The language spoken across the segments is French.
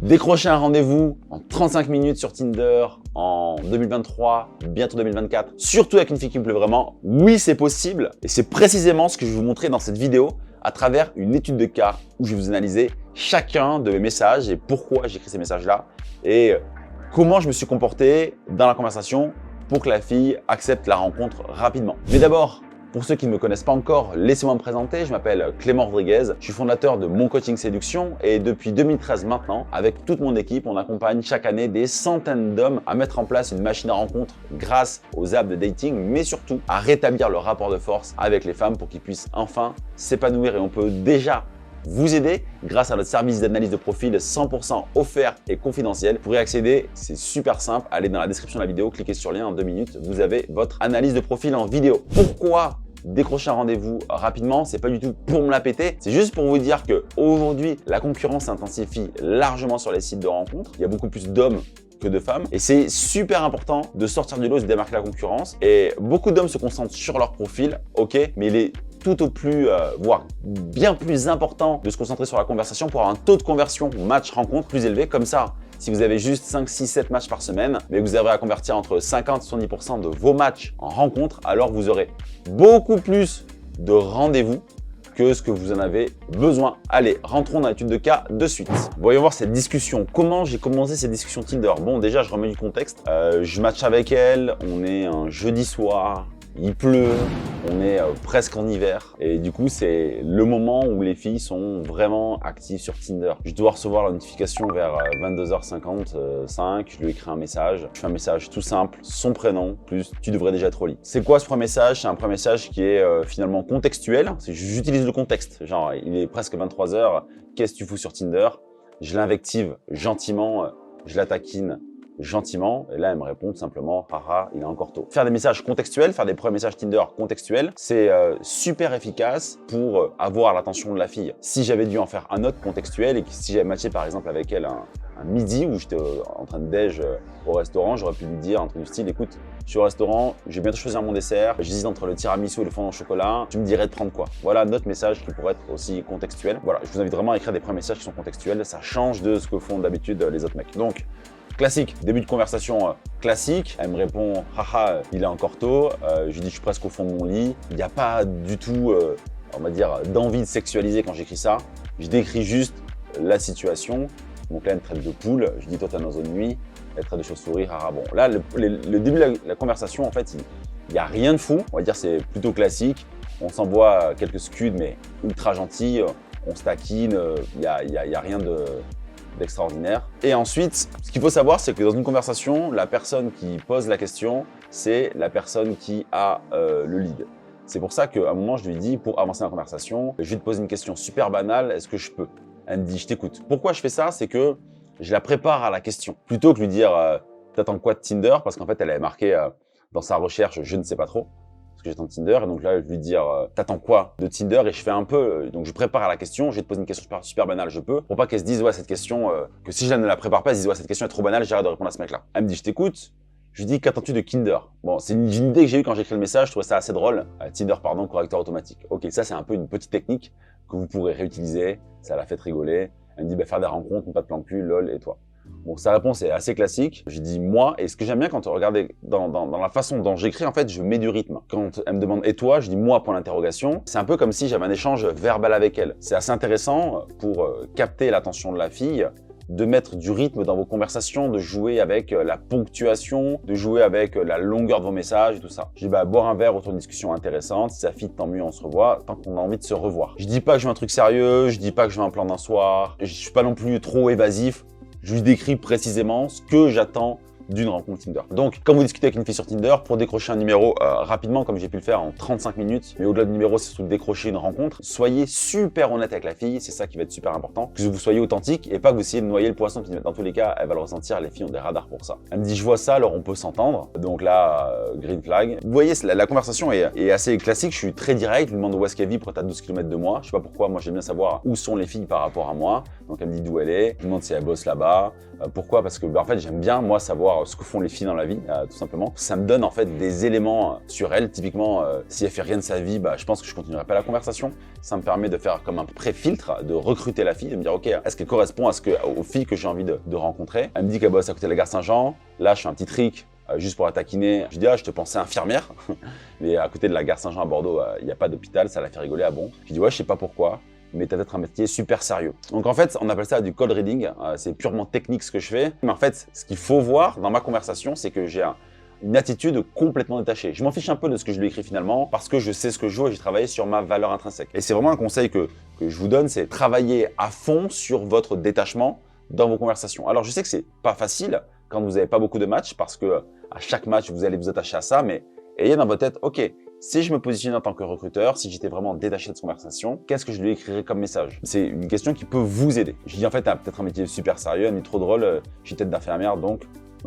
Décrocher un rendez-vous en 35 minutes sur Tinder en 2023, bientôt 2024, surtout avec une fille qui me plaît vraiment, oui c'est possible. Et c'est précisément ce que je vais vous montrer dans cette vidéo à travers une étude de cas où je vais vous analyser chacun de mes messages et pourquoi j'écris ces messages-là et comment je me suis comporté dans la conversation pour que la fille accepte la rencontre rapidement. Mais d'abord, pour ceux qui ne me connaissent pas encore, laissez-moi me présenter. Je m'appelle Clément Rodriguez, je suis fondateur de Mon Coaching Séduction et depuis 2013 maintenant, avec toute mon équipe, on accompagne chaque année des centaines d'hommes à mettre en place une machine à rencontre grâce aux apps de dating, mais surtout à rétablir le rapport de force avec les femmes pour qu'ils puissent enfin s'épanouir. Et on peut déjà vous aider grâce à notre service d'analyse de profil 100% offert et confidentiel. Pour y accéder, c'est super simple. Allez dans la description de la vidéo, cliquez sur le lien, en 2 minutes, vous avez votre analyse de profil en vidéo. Pourquoi décrocher un rendez-vous rapidement? C'est pas du tout pour me la péter, c'est juste pour vous dire que aujourd'hui, la concurrence s'intensifie largement sur les sites de rencontres. Il y a beaucoup plus d'hommes que de femmes et c'est super important de sortir du lot et de démarquer la concurrence. Et beaucoup d'hommes se concentrent sur leur profil, ok, mais il est tout au plus, voire bien plus important de se concentrer sur la conversation pour avoir un taux de conversion match-rencontre plus élevé. Comme ça, si vous avez juste 5, 6, 7 matchs par semaine, mais que vous avez à convertir entre 50 et 70% de vos matchs en rencontre, alors vous aurez beaucoup plus de rendez-vous que ce que vous en avez besoin. Allez, rentrons dans l'étude de cas de suite. Voyons voir cette discussion. Comment j'ai commencé cette discussion Tinder? Bon, déjà, je remets du contexte. Je match avec elle, on est un jeudi soir. Il pleut, on est presque en hiver et du coup c'est le moment où les filles sont vraiment actives sur Tinder. Je dois recevoir la notification vers 22h55, je lui écris un message. Je fais un message tout simple, son prénom, plus tu devrais déjà être au lit. C'est quoi ce premier message? C'est un premier message qui est finalement contextuel. J'utilise le contexte, genre il est presque 23h, qu'est-ce que tu fous sur Tinder? Je l'invective gentiment, je la taquine gentiment, et là elle me répond tout simplement haha, il est encore tôt. Faire des messages contextuels, faire des premiers messages Tinder contextuels, c'est super efficace pour avoir l'attention de la fille. Si j'avais dû en faire un autre contextuel et que si j'avais matché par exemple avec elle un midi où j'étais en train de déj au restaurant, j'aurais pu lui dire un truc du style écoute, je suis au restaurant, je vais bientôt choisir mon dessert, j'hésite entre le tiramisu et le fondant au chocolat, tu me dirais de prendre quoi? Voilà notre message qui pourrait être aussi contextuel. Voilà, je vous invite vraiment à écrire des premiers messages qui sont contextuels, ça change de ce que font d'habitude les autres mecs. Donc classique, début de conversation classique. Elle me répond haha, il est encore tôt. Je lui dis je suis presque au fond de mon lit. Il n'y a pas du tout, on va dire, d'envie de sexualiser quand j'écris ça. Je décris juste la situation. Donc là, elle me traite de poule. Je dis toi t'es dans une nuit. Elle traite de chauve-souris. Haha. Bon, là, le début de la conversation, en fait, il n'y a rien de fou. On va dire c'est plutôt classique. On s'envoie quelques scuds, mais ultra gentils. On se taquine. Il n'y a rien d'extraordinaire. Et ensuite, ce qu'il faut savoir, c'est que dans une conversation, la personne qui pose la question, c'est la personne qui a le lead. C'est pour ça qu'à un moment, je lui dis, pour avancer dans la conversation, je vais te poser une question super banale, est-ce que je peux? Elle me dit, je t'écoute. Pourquoi je fais ça? C'est que je la prépare à la question. Plutôt que lui dire, t'attends quoi de Tinder? Parce qu'en fait, elle avait marqué dans sa recherche, je ne sais pas trop. Que j'attends Tinder et donc là je lui dire t'attends quoi de Tinder et je fais un peu donc je prépare à la question, je vais te poser une question super banale, je peux, pour pas qu'elle se dise ouais cette question que si je ne la prépare pas elle se dise ouais cette question est trop banale, j'arrête de répondre à ce mec là. Elle me dit je t'écoute, je lui dis qu'attends-tu de Kinder? Bon c'est une idée que j'ai eue quand j'ai écrit le message, je trouvais ça assez drôle. Tinder pardon, correcteur automatique. Ok, ça c'est un peu une petite technique que vous pourrez réutiliser, ça l'a fait rigoler. Elle me dit bah, faire des rencontres, pas de plan de cul, lol et toi. Bon, sa réponse est assez classique. Je dis moi, et ce que j'aime bien quand regardez dans la façon dont j'écris, en fait, je mets du rythme. Quand elle me demande et toi, je dis moi point d'interrogation. C'est un peu comme si j'avais un échange verbal avec elle. C'est assez intéressant pour capter l'attention de la fille, de mettre du rythme dans vos conversations, de jouer avec la ponctuation, de jouer avec la longueur de vos messages et tout ça. Je dis bah boire un verre autour d'une discussion intéressante, si ça fit tant mieux on se revoit, tant qu'on a envie de se revoir. Je dis pas que je veux un truc sérieux, je dis pas que je veux un plan d'un soir, je suis pas non plus trop évasif. Je lui décris précisément ce que j'attends d'une rencontre Tinder. Donc, quand vous discutez avec une fille sur Tinder, pour décrocher un numéro rapidement, comme j'ai pu le faire en 35 minutes, mais au-delà du numéro, c'est surtout décrocher une rencontre, soyez super honnête avec la fille, c'est ça qui va être super important, que vous soyez authentique et pas que vous essayez de noyer le poisson, puis dans tous les cas, elle va le ressentir, les filles ont des radars pour ça. Elle me dit, je vois ça, alors on peut s'entendre. Donc là, green flag. Vous voyez, la conversation est assez classique, je suis très direct, je lui demande où est-ce qu'elle vit, pourquoi t'as 12 km de moi, je sais pas pourquoi, moi j'aime bien savoir où sont les filles par rapport à moi. Donc elle me dit d'où elle est, je lui demande si elle bosse là-bas. Pourquoi? Parce que en fait, j'aime bien, moi, savoir savoir ce que font les filles dans la vie, tout simplement. Ça me donne en fait des éléments sur elles. Typiquement, si elle fait rien de sa vie, je pense que je continuerai pas la conversation. Ça me permet de faire comme un pré-filtre, de recruter la fille, de me dire ok, est-ce qu'elle correspond aux filles que j'ai envie de rencontrer. Elle me dit qu'elle bosse à côté de la gare Saint-Jean. Là, je fais un petit trick. Juste pour la taquiner, je dis je te pensais infirmière, mais à côté de la gare Saint-Jean à Bordeaux, il n'y a pas d'hôpital, ça l'a fait rigoler. Ah bon? Je dis ouais, je sais pas pourquoi, mais t'as peut-être un métier super sérieux. Donc en fait, on appelle ça du cold reading, c'est purement technique ce que je fais. Mais en fait, ce qu'il faut voir dans ma conversation, c'est que j'ai une attitude complètement détachée. Je m'en fiche un peu de ce que je lui écris finalement, parce que je sais ce que je veux et j'ai travaillé sur ma valeur intrinsèque. Et c'est vraiment un conseil que je vous donne, c'est travailler à fond sur votre détachement dans vos conversations. Alors je sais que c'est pas facile quand vous n'avez pas beaucoup de matchs, parce que à chaque match, vous allez vous attacher à ça, mais ayez dans votre tête, ok, si je me positionne en tant que recruteur, si j'étais vraiment détaché de cette conversation, qu'est-ce que je lui écrirais comme message? C'est une question qui peut vous aider. Je dis en fait, t'as peut-être un métier super sérieux, elle me dit trop drôle, j'ai tête d'infirmière, donc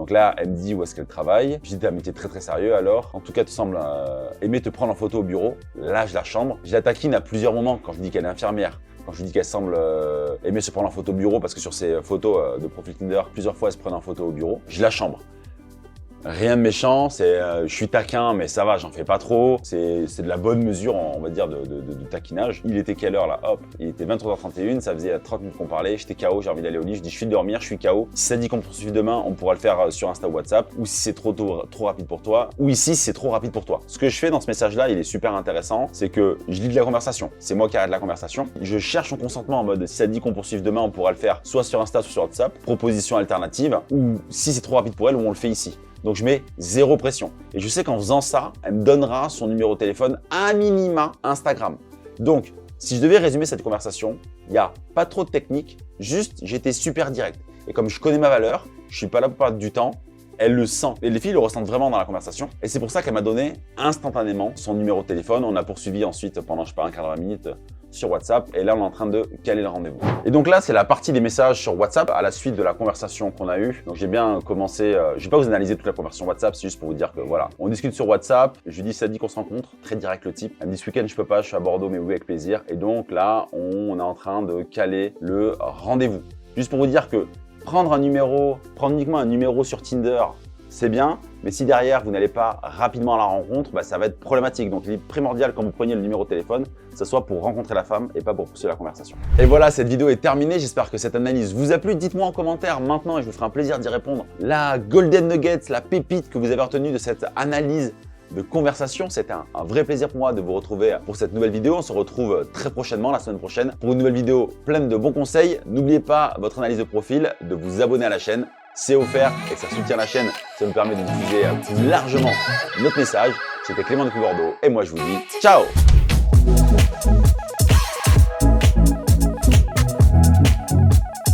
là, elle me dit où est-ce qu'elle travaille. Je dis t'as un métier très sérieux alors. En tout cas, tu sembles aimer te prendre en photo au bureau. Là, je la chambre. Je la taquine à plusieurs moments quand je dis qu'elle est infirmière. Quand je dis qu'elle semble aimer se prendre en photo au bureau, parce que sur ses photos de profil Tinder, plusieurs fois elle se prenait en photo au bureau, je la chambre. Rien de méchant, je suis taquin, mais ça va, j'en fais pas trop. C'est de la bonne mesure, on va dire, de taquinage. Il était quelle heure là? Hop, il était 23h31, ça faisait 30 minutes qu'on parlait, j'étais KO, j'ai envie d'aller au lit, je dis je suis dormir, je suis KO. Si ça dit qu'on poursuit demain, on pourra le faire sur Insta ou WhatsApp, ou si c'est trop rapide pour toi, ou ici si c'est trop rapide pour toi. Ce que je fais dans ce message-là, il est super intéressant, c'est que je lis de la conversation. C'est moi qui arrête la conversation. Je cherche son consentement en mode si ça dit qu'on poursuive demain, on pourra le faire soit sur Insta, soit sur WhatsApp. Proposition alternative, ou si c'est trop rapide pour elle, on le fait ici. Donc je mets zéro pression. Et je sais qu'en faisant ça, elle me donnera son numéro de téléphone à minima Instagram. Donc, si je devais résumer cette conversation, il n'y a pas trop de technique, juste j'étais super direct. Et comme je connais ma valeur, je ne suis pas là pour perdre du temps, elle le sent. Et les filles le ressentent vraiment dans la conversation. Et c'est pour ça qu'elle m'a donné instantanément son numéro de téléphone. On a poursuivi ensuite pendant, je sais pas, un quart d'heure, 20 minutes sur WhatsApp. Et là, on est en train de caler le rendez-vous. Et donc là, c'est la partie des messages sur WhatsApp à la suite de la conversation qu'on a eue. Donc j'ai bien commencé, je vais pas vous analyser toute la conversation WhatsApp, c'est juste pour vous dire que voilà. On discute sur WhatsApp, je lui dis ça dit qu'on se rencontre, très direct le type. Elle me dit ce week-end je peux pas, je suis à Bordeaux, mais oui avec plaisir. Et donc là, on est en train de caler le rendez-vous. Juste pour vous dire que prendre uniquement un numéro sur Tinder, c'est bien, mais si derrière vous n'allez pas rapidement à la rencontre, ça va être problématique. Donc il est primordial quand vous preniez le numéro de téléphone, que ce soit pour rencontrer la femme et pas pour poursuivre la conversation. Et voilà, cette vidéo est terminée. J'espère que cette analyse vous a plu. Dites-moi en commentaire maintenant et je vous ferai un plaisir d'y répondre. La golden nugget, la pépite que vous avez retenue de cette analyse de conversation. C'était un vrai plaisir pour moi de vous retrouver pour cette nouvelle vidéo. On se retrouve très prochainement, la semaine prochaine, pour une nouvelle vidéo pleine de bons conseils. N'oubliez pas votre analyse de profil, de vous abonner à la chaîne. C'est offert et ça soutient la chaîne. Ça nous permet de diffuser plus largement notre message. C'était Clément depuis Bordeaux et moi je vous dis ciao!